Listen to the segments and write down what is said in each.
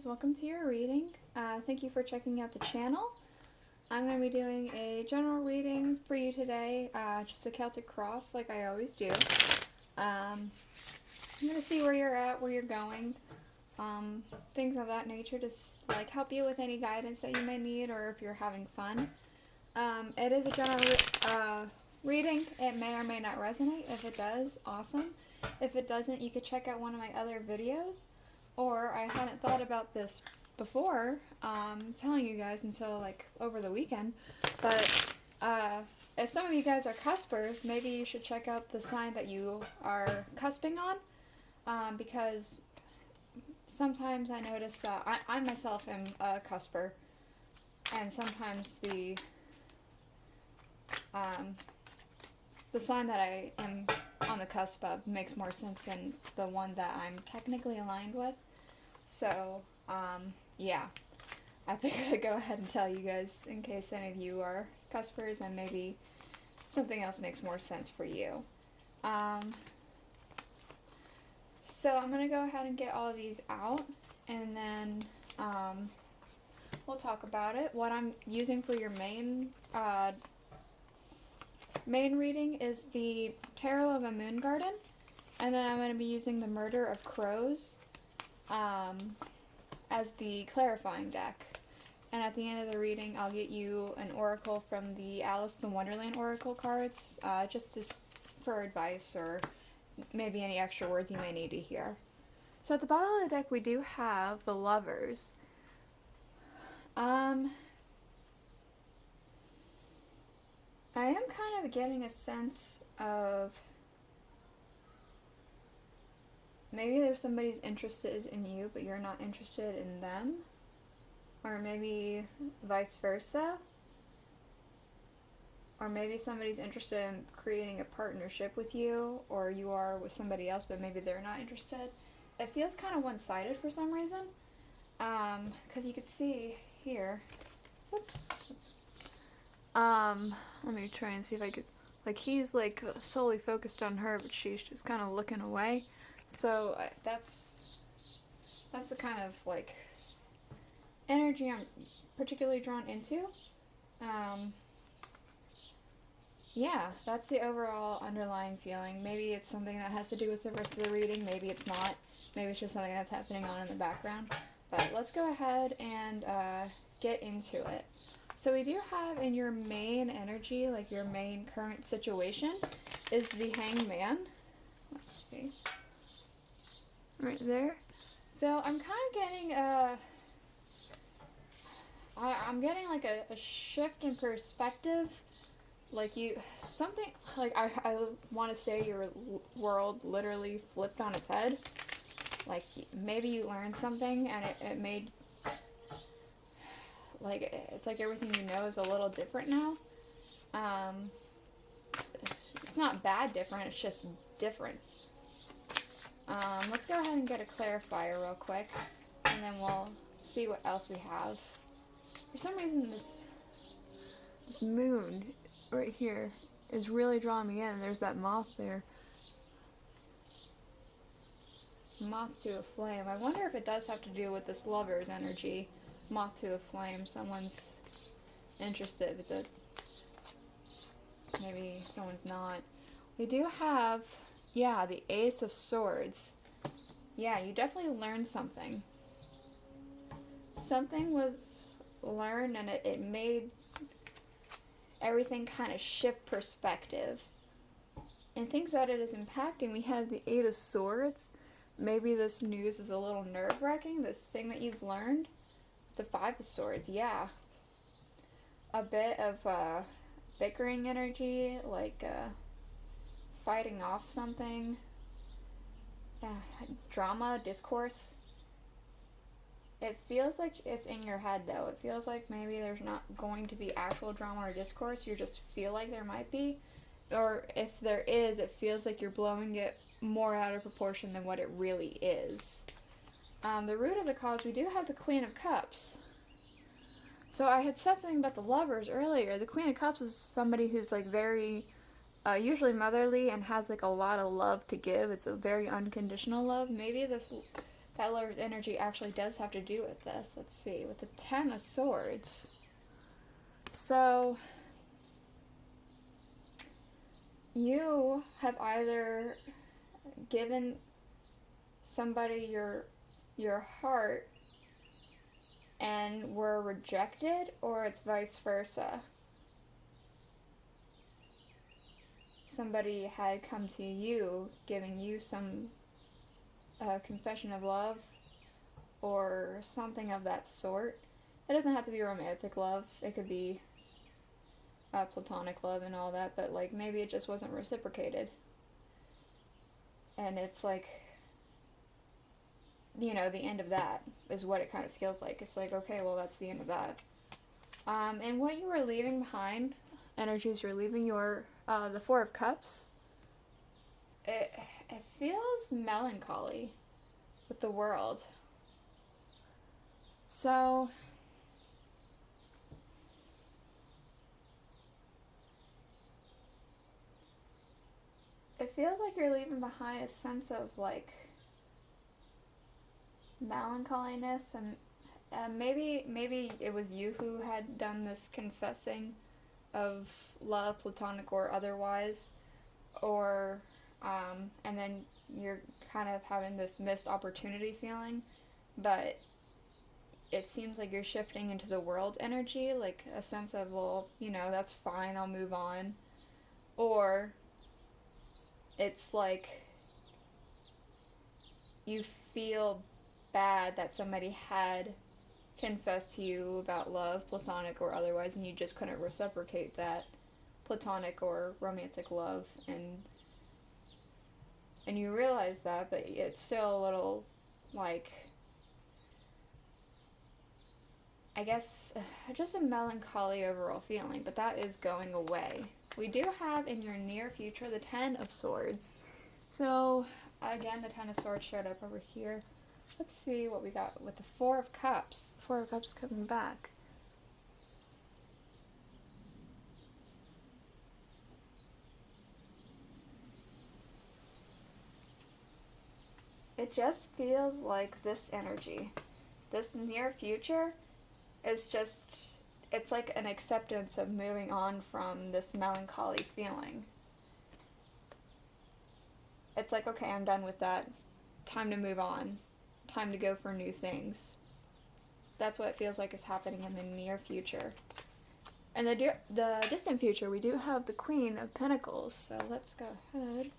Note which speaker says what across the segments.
Speaker 1: welcome to your reading. Thank you for checking out the channel. I'm going to be doing a general reading for you today, just a Celtic cross like I always do. I'm going to see where you're at, where you're going, things of that nature to like help you with any guidance that you may need or if you're having fun. It is a general reading. It may or may not resonate. If it does, awesome. If it doesn't, you could check out one of my other videos. Or I hadn't thought about this before, telling you guys until like over the weekend, but if some of you guys are cuspers, maybe you should check out the sign that you are cusping on, because sometimes I notice that I myself am a cusper, and sometimes the sign that I am on the cusp of makes more sense than the one that I'm technically aligned with. So, yeah, I figured I'd go ahead and tell you guys in case any of you are cuspers and maybe something else makes more sense for you. So I'm going to go ahead and get all of these out, and then we'll talk about it. What I'm using for your main reading is the Tarot of a Moon Garden, and then I'm going to be using the Murder of Crows as the clarifying deck. And at the end of the reading, I'll get you an oracle from the Alice in Wonderland oracle cards, just for advice or maybe any extra words you may need to hear. So at the bottom of the deck, we do have the Lovers. I am kind of getting a sense of maybe there's somebody's interested in you, but you're not interested in them. Or maybe vice versa. Or maybe somebody's interested in creating a partnership with you, or you are with somebody else, but maybe they're not interested. It feels kind of one-sided for some reason. Because you could see here. Whoops. Let me try and see if I could. Like, he's like solely focused on her, but she's just kind of looking away. So that's the kind of like energy I'm particularly drawn into. Yeah, that's the overall underlying feeling. Maybe it's something that has to do with the rest of the reading. Maybe it's not. Maybe it's just something that's happening on in the background. But let's go ahead and get into it. So we do have in your main energy, like your main current situation, is the Hanged Man. Let's see. Right there. So I'm kind of getting I'm getting like a shift in perspective. Like something, like I want to say your world literally flipped on its head. Like maybe you learned something and it made, like, it's like everything you know is a little different now. It's not bad different, it's just different. Let's go ahead and get a clarifier real quick, and then we'll see what else we have. For some reason, this moon right here is really drawing me in. There's that moth there. Moth to a flame. I wonder if it does have to do with this Lover's energy. Moth to a flame. Someone's interested, but maybe someone's not. We do have, yeah, the Ace of Swords. Yeah, you definitely learned something. Something was learned, and it made everything kind of shift perspective. And things that it is impacting, we have the Eight of Swords. Maybe this news is a little nerve-wracking, this thing that you've learned. The Five of Swords, yeah. A bit of bickering energy, like fighting off something. Drama, discourse. It feels like it's in your head, though. It feels like maybe there's not going to be actual drama or discourse. You just feel like there might be. Or if there is, it feels like you're blowing it more out of proportion than what it really is. The root of the cause, we do have the Queen of Cups. So I had said something about the Lovers earlier. The Queen of Cups is somebody who's like very, usually motherly and has like a lot of love to give. It's a very unconditional love. Maybe this that lover's energy actually does have to do with this. Let's see, with the Ten of Swords. So, you have either given somebody your heart and were rejected, or it's vice versa. Somebody had come to you, giving you some confession of love, or something of that sort. It doesn't have to be romantic love. It could be platonic love and all that, but like maybe it just wasn't reciprocated. And it's like, you know, the end of that is what it kind of feels like. It's like, okay, well, that's the end of that. And what you are leaving behind, energies you're leaving, the Four of Cups, it feels melancholy with the world. So, it feels like you're leaving behind a sense of like melancholiness, and maybe it was you who had done this confessing of love, platonic or otherwise, or and then you're kind of having this missed opportunity feeling, but it seems like you're shifting into the world energy, like a sense of, well, you know, that's fine, I'll move on. Or it's like you feel bad that somebody had confessed to you about love, platonic or otherwise, and you just couldn't reciprocate that platonic or romantic love, and you realize that, but it's still a little, like, I guess, just a melancholy overall feeling, but that is going away. We do have in your near future the Ten of Swords. So, again, the Ten of Swords showed up over here. Let's see what we got with the Four of Cups. The Four of Cups coming back. It just feels like this energy, this near future, is just, it's like an acceptance of moving on from this melancholy feeling. It's like, okay, I'm done with that. Time to move on. Time to go for new things. That's what it feels like is happening in the near future. And the distant future, we do have the Queen of Pentacles. So let's go ahead.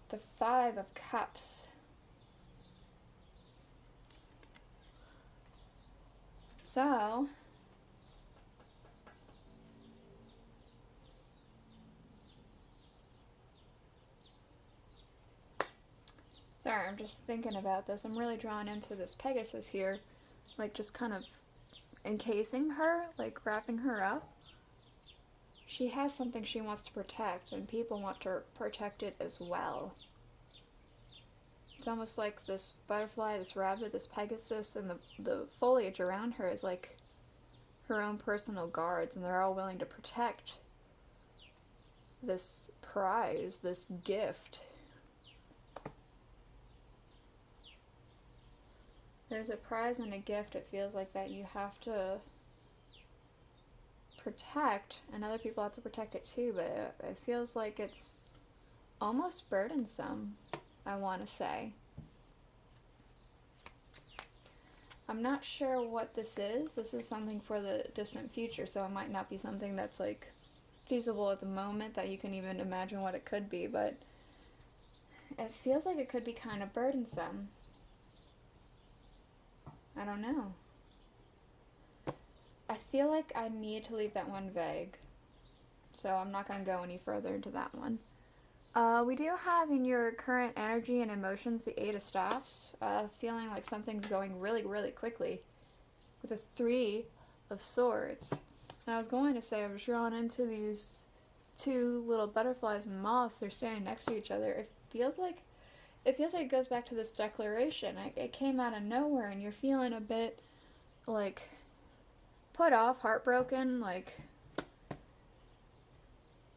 Speaker 1: The Five of Cups. So, sorry, I'm just thinking about this. I'm really drawn into this Pegasus here, like just kind of encasing her, like wrapping her up. She has something she wants to protect, and people want to protect it as well. It's almost like this butterfly, this rabbit, this Pegasus, and the foliage around her is like her own personal guards, and they're all willing to protect this prize, this gift. There's a prize and a gift, it feels like, that you have to protect, and other people have to protect it too, but it feels like it's almost burdensome, I want to say. I'm not sure what this is. This is something for the distant future, so it might not be something that's like feasible at the moment, that you can even imagine what it could be, but it feels like it could be kind of burdensome. I don't know. I feel like I need to leave that one vague, so I'm not going to go any further into that one. We do have in your current energy and emotions the Eight of Staffs, feeling like something's going really, really quickly, with the Three of Swords. And I was going to say I was drawn into these two little butterflies and moths. They're standing next to each other. It feels like it goes back to this declaration. It came out of nowhere, and you're feeling a bit like put off, heartbroken, like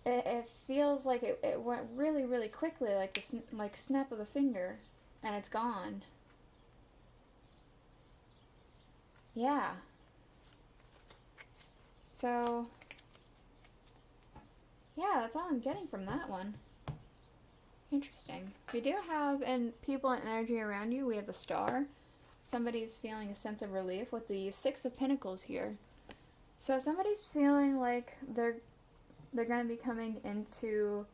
Speaker 1: it feels like it went really, really quickly, like snap of a finger, and it's gone. Yeah. So, yeah, that's all I'm getting from that one. Interesting. We do have, and people and energy around you, we have the Star. Somebody's feeling a sense of relief with the Six of Pentacles here. So somebody's feeling like they're going to be coming into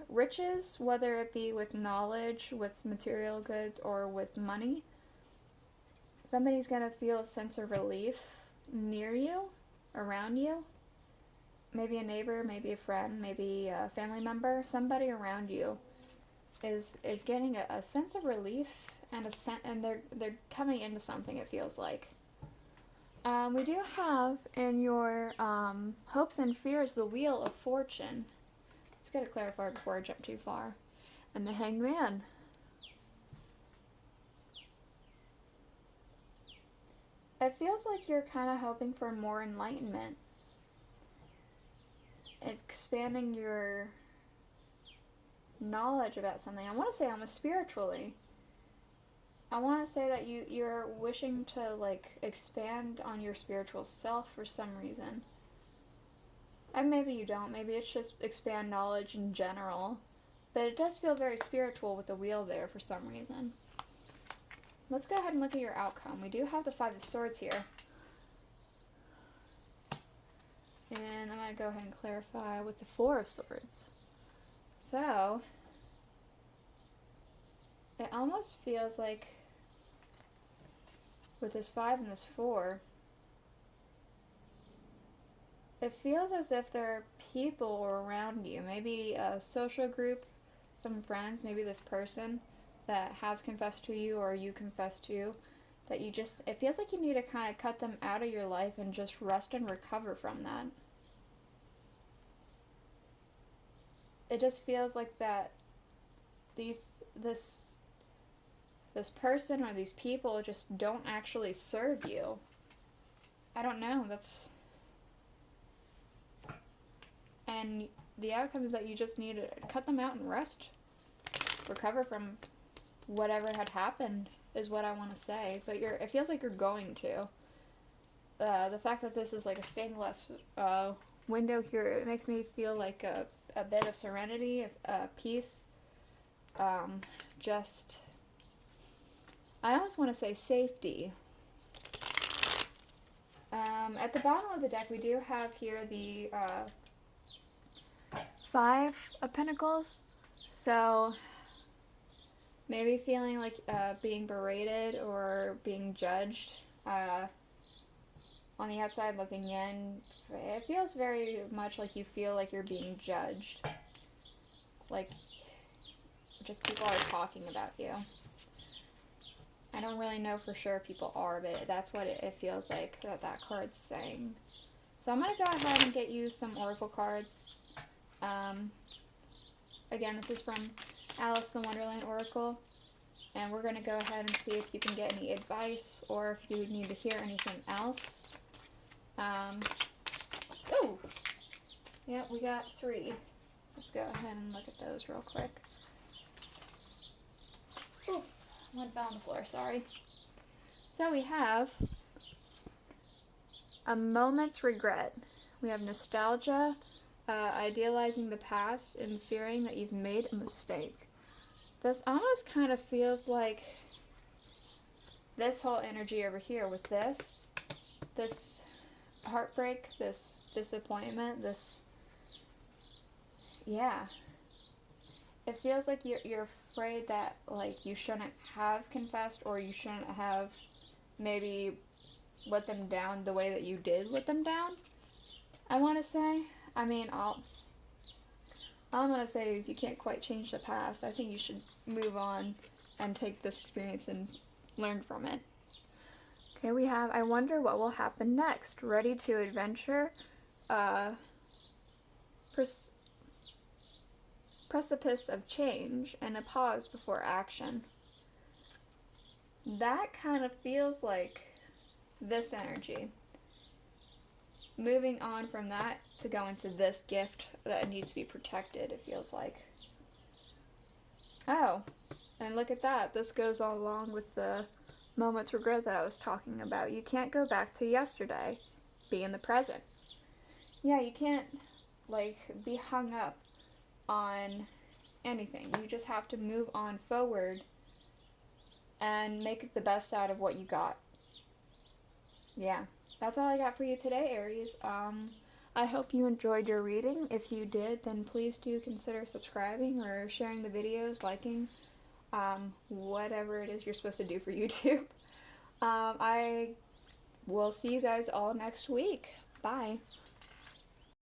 Speaker 1: riches, whether it be with knowledge, with material goods, or with money. Somebody's going to feel a sense of relief near you, around you. Maybe a neighbor, maybe a friend, maybe a family member. Somebody around you is getting a sense of relief and and they're coming into something, it feels like. We do have in your hopes and fears the Wheel of Fortune. Let's get a clarifier before I jump too far. And the Hanged Man. It feels like you're kind of hoping for more enlightenment. Expanding your knowledge about something. I want to say almost spiritually. I want to say that you're wishing to like expand on your spiritual self for some reason. And maybe you don't. Maybe it's just expand knowledge in general. But it does feel very spiritual with the wheel there for some reason. Let's go ahead and look at your outcome. We do have the Five of Swords here. And I'm going to go ahead and clarify with the Four of Swords. So, it almost feels like with this 5 and this 4, it feels as if there are people around you, maybe a social group, some friends, maybe this person that has confessed to you or you confess to, that you just, it feels like you need to kind of cut them out of your life and just rest and recover from that. It just feels like that this person or these people just don't actually serve you. I don't know, and the outcome is that you just need to cut them out and rest. Recover from whatever had happened is what I want to say. But it feels like you're going to. The fact that this is like a stained glass window here, it makes me feel like a bit of serenity, peace. I almost want to say safety. At the bottom of the deck, we do have here the Five of Pentacles. So maybe feeling like being berated or being judged. On the outside looking in, it feels very much like you feel like you're being judged. Like, just people are talking about you. I don't really know for sure if people are, but that's what it feels like that card's saying. So I'm going to go ahead and get you some oracle cards. Again, this is from Alice the Wonderland Oracle. And we're going to go ahead and see if you can get any advice or if you need to hear anything else. Oh! Yeah, we got 3. Let's go ahead and look at those real quick. Oh, one fell on the floor, sorry. So we have a moment's regret. We have nostalgia, idealizing the past, and fearing that you've made a mistake. This almost kind of feels like this whole energy over here with this heartbreak, this disappointment, yeah. It feels like you're afraid that like you shouldn't have confessed or you shouldn't have maybe let them down the way that you did let them down. I want to say. I mean, all I'm going to say is you can't quite change the past. I think you should move on and take this experience and learn from it. Okay, we have, I wonder what will happen next. Ready to adventure. Precipice of change and a pause before action. That kind of feels like this energy. Moving on from that to go into this gift that needs to be protected, it feels like. Oh, and look at that. This goes all along with the moments regret that I was talking about. You can't go back to yesterday. Be in the present. Yeah, you can't, like, be hung up on anything. You just have to move on forward and make the best out of what you got. Yeah, that's all I got for you today, Aries. I hope you enjoyed your reading. If you did, then please do consider subscribing or sharing the videos, liking, whatever it is you're supposed to do for YouTube. I will see you guys all next week. Bye.